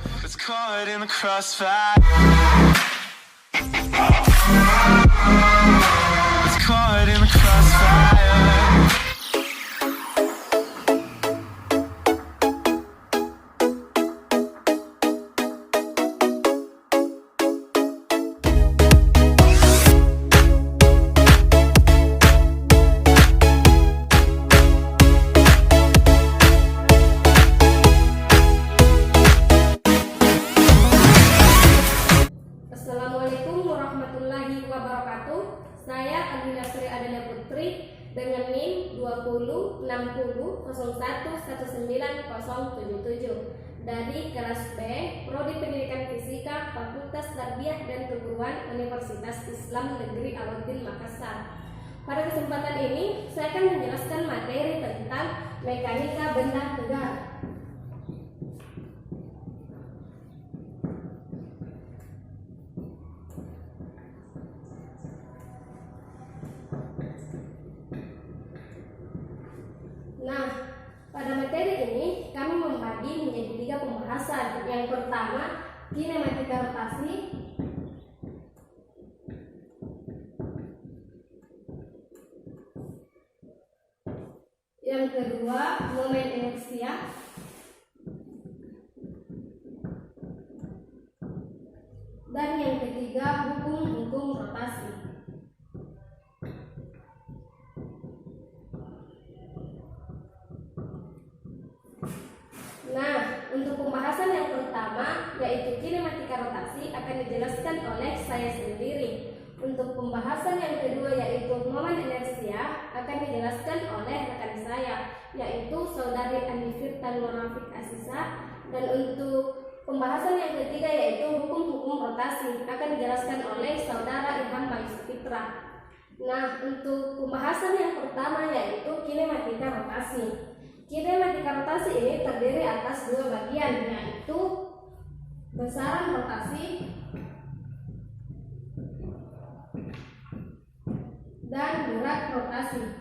It's caught in the crossfire. It's caught in the crossfire. Assalamualaikum warahmatullahi wabarakatuh. Saya Adila Sri Adela Putri dengan NIM 206001190077 dari kelas B, Prodi Pendidikan Fisika, Fakultas Tarbiyah dan Keguruan Universitas Islam Negeri Alauddin Makassar. Pada kesempatan ini, saya akan menjelaskan materi tentang mekanika benda tegar. Nah, pada materi ini kami membagi menjadi 3 pembahasan. Yang pertama, kinematika rotasi. Yang kedua, momen inersia. Dan yang ketiga, hukum rotasi. Nah, untuk pembahasan yang pertama, yaitu kinematika rotasi, akan dijelaskan oleh saya sendiri. Untuk pembahasan yang kedua, yaitu momen inersia, akan dijelaskan oleh rekan saya, yaitu saudari Andi Firtan Nurafik Asisa. Dan untuk pembahasan yang ketiga, yaitu hukum rotasi, akan dijelaskan oleh saudara Ilham Bayus Fitra. Nah, untuk pembahasan yang pertama, yaitu kinematika rotasi. Kinematika rotasi ini terdiri atas 2 bagian, yaitu besaran rotasi dan gerak rotasi.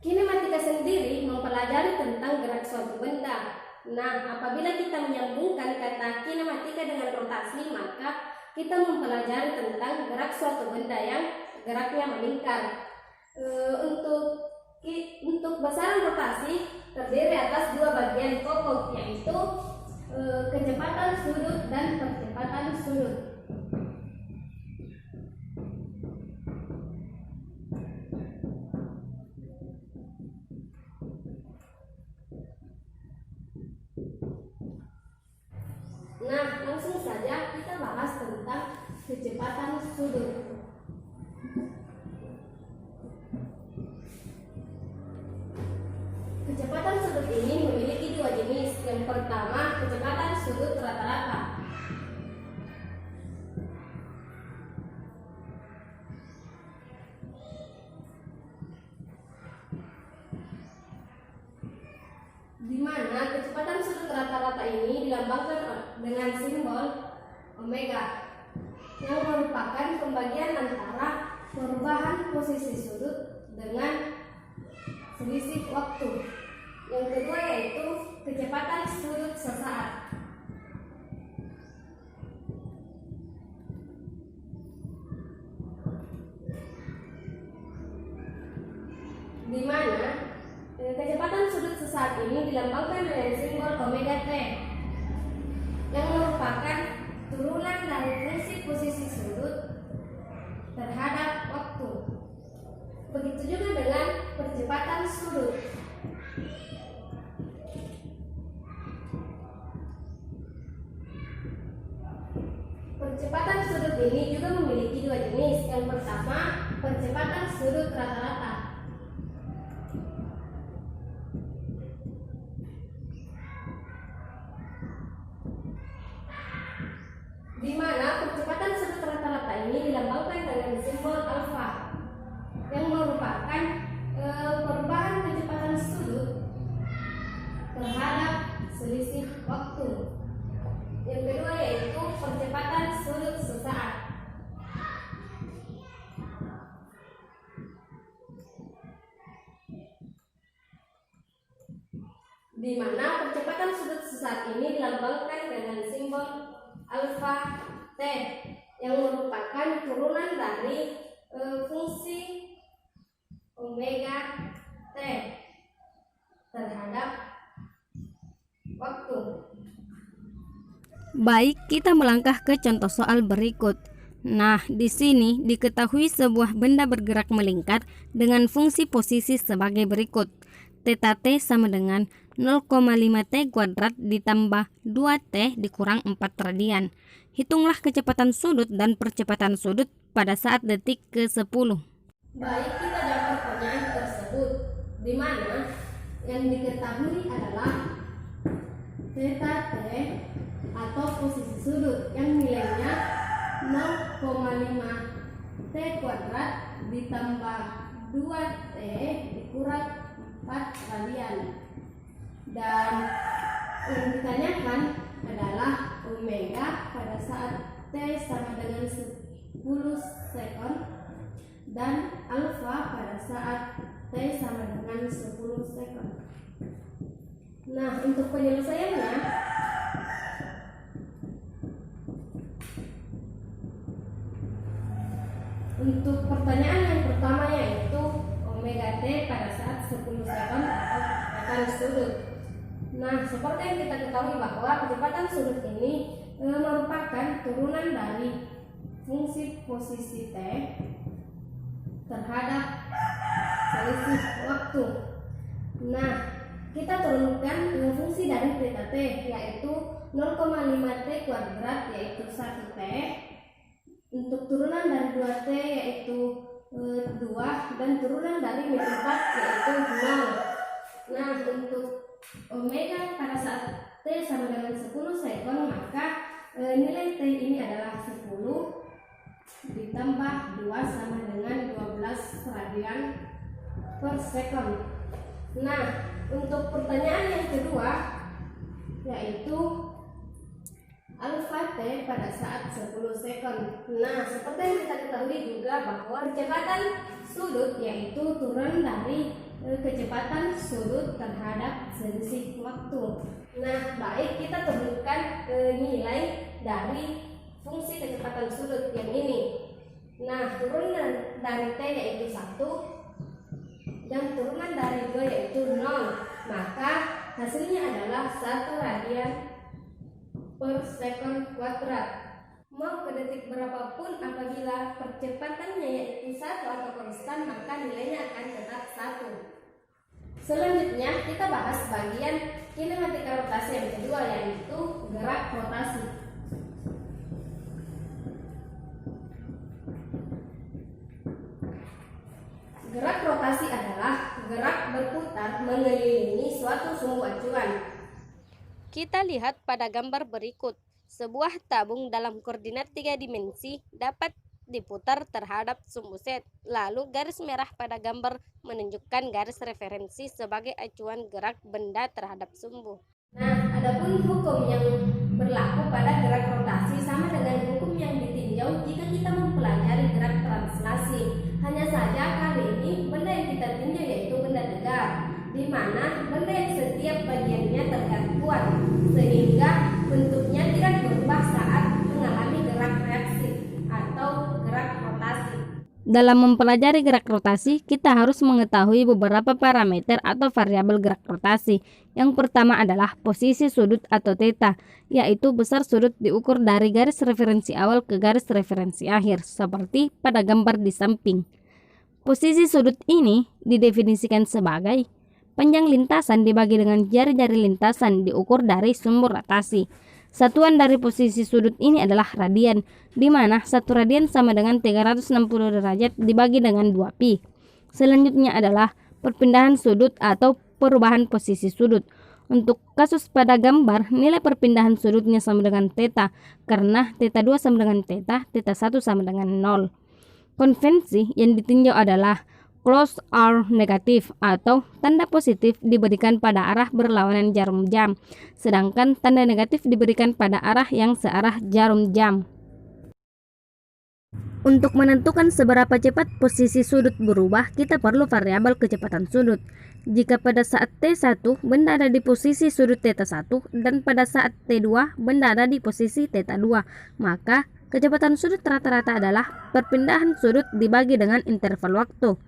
Kinematika sendiri mempelajari tentang gerak suatu benda. Nah, apabila kita menyambungkan kata kinematika dengan rotasi, maka kita mempelajari tentang gerak suatu benda yang geraknya melingkar. Untuk besaran rotasi terdiri atas 2 bagian pokok, yaitu kecepatan sudut dan percepatan sudut. Nah, langsung saja kita bahas tentang kecepatan sudut. Kecepatan sudut ini memiliki 2 jenis. Yang pertama, kecepatan sudut rata-rata. Di mana kecepatan sudut rata-rata ini dilambangkan dengan simbol omega, yang merupakan pembagian antara perubahan posisi sudut dengan selisih waktu. Yang kedua, yaitu kecepatan sudut sesaat. Di mana kecepatan sudut sesaat ini dilambangkan dengan simbol omega t, yang merupakan turunan dari fungsi posisi sudut terhadap waktu. Begitu juga dengan percepatan sudut. Percepatan sudut ini juga memiliki 2 jenis. Yang pertama, percepatan sudut rata-rata. Di mana percepatan sudut rata-rata ini dilambangkan dengan simbol alfa, yang merupakan perubahan kecepatan sudut terhadap selisih waktu. Yang kedua, yaitu percepatan sudut sesaat. di mana percepatan sudut sesaat ini dilambangkan dengan simbol alfa t yang merupakan turunan dari fungsi omega t terhadap waktu. Baik, kita melangkah ke contoh soal berikut. Nah, di sini diketahui sebuah benda bergerak melingkar dengan fungsi posisi sebagai berikut. Theta t sama dengan 0,5 T kuadrat ditambah 2T dikurang 4 radian. Hitunglah kecepatan sudut dan percepatan sudut pada saat detik ke-10. Baik, kita jawab pertanyaan tersebut, di mana yang diketahui adalah theta t atau posisi sudut yang nilainya 0,5 T kuadrat ditambah 2T dikurang 4 radian. Dan yang ditanyakan adalah omega pada saat T sama dengan 10 sekon dan alfa pada saat T sama dengan 10 sekon. Nah, untuk penyelesaiannya, untuk pertanyaan yang pertama yaitu omega T pada saat 10 sekon akan sudut. Nah, seperti yang kita ketahui bahwa kecepatan sudut ini merupakan turunan dari fungsi posisi T terhadap selisih waktu. Nah, kita turunkan fungsi dari theta T yaitu 0,5 T kuadrat yaitu 1 T. Untuk turunan dari 2T yaitu 2 dan turunan dari 4 yaitu 0. Nah, untuk omega pada saat T sama dengan 10 sekon, maka nilai T ini adalah 10 ditambah 2 sama dengan 12 radian per sekon. Nah, untuk pertanyaan yang kedua yaitu alfa T pada saat 10 sekon. Nah, seperti yang kita ketahui juga bahwa kecepatan sudut yaitu turun dari kecepatan sudut terhadap selisih waktu. Nah, baik, kita turunkan nilai dari fungsi kecepatan sudut yang ini. Nah, turunan dari T yaitu 1 dan turunan dari 2 yaitu 0. Maka hasilnya adalah 1 radian per sekon kuadrat. Mau ke detik berapapun, apabila percepatannya yaitu 1 atau konstan, maka nilainya akan tetap 1. Selanjutnya kita bahas bagian kinematika rotasi yang kedua yaitu gerak rotasi. Gerak rotasi adalah gerak berputar mengelilingi suatu sumbu acuan. Kita lihat pada gambar berikut. Sebuah tabung dalam koordinat 3 dimensi dapat diputar terhadap sumbu set. Lalu garis merah pada gambar menunjukkan garis referensi sebagai acuan gerak benda terhadap sumbu. Nah, adapun hukum yang berlaku pada gerak rotasi sama dengan hukum yang ditinjau jika kita mempelajari gerak translasi. Hanya saja kali ini benda yang kita tinjau yaitu benda tegak, di mana benda yang setiap bagiannya terlihat kuat sehingga bentuknya tidak berubah saat mengalami gerak reaksi atau gerak rotasi. Dalam mempelajari gerak rotasi, kita harus mengetahui beberapa parameter atau variabel gerak rotasi. Yang pertama adalah posisi sudut atau theta, yaitu besar sudut diukur dari garis referensi awal ke garis referensi akhir, seperti pada gambar di samping. Posisi sudut ini didefinisikan sebagai panjang lintasan dibagi dengan jari-jari lintasan diukur dari sumbu rotasi. Satuan dari posisi sudut ini adalah radian, di mana 1 radian sama dengan 360 derajat dibagi dengan 2pi. Selanjutnya adalah perpindahan sudut atau perubahan posisi sudut. Untuk kasus pada gambar, nilai perpindahan sudutnya sama dengan theta, karena theta 2 sama dengan theta 1 sama dengan 0. Konvensi yang ditinjau adalah close arrow negatif atau tanda positif diberikan pada arah berlawanan jarum jam, sedangkan tanda negatif diberikan pada arah yang searah jarum jam. Untuk menentukan seberapa cepat posisi sudut berubah, kita perlu variabel kecepatan sudut. Jika pada saat T1 benda ada di posisi sudut θ1 dan pada saat T2 benda ada di posisi θ2, maka kecepatan sudut rata-rata adalah perpindahan sudut dibagi dengan interval waktu.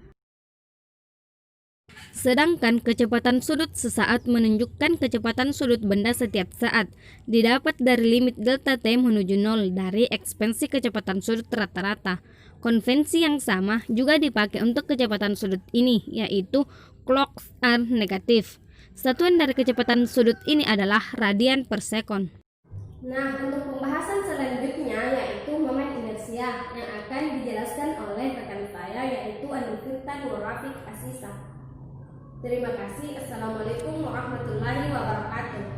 Sedangkan kecepatan sudut sesaat menunjukkan kecepatan sudut benda setiap saat, didapat dari limit delta T menuju 0 dari ekspansi kecepatan sudut rata-rata. Konvensi yang sama juga dipakai untuk kecepatan sudut ini, yaitu clock are negatif. Satuan dari kecepatan sudut ini adalah radian per sekon. Nah, untuk pembahasan selanjutnya yaitu momen inersia yang akan dijelaskan oleh rekan saya yaitu Anufirta Nurrafiq Asisa. Terima kasih. Assalamualaikum warahmatullahi wabarakatuh.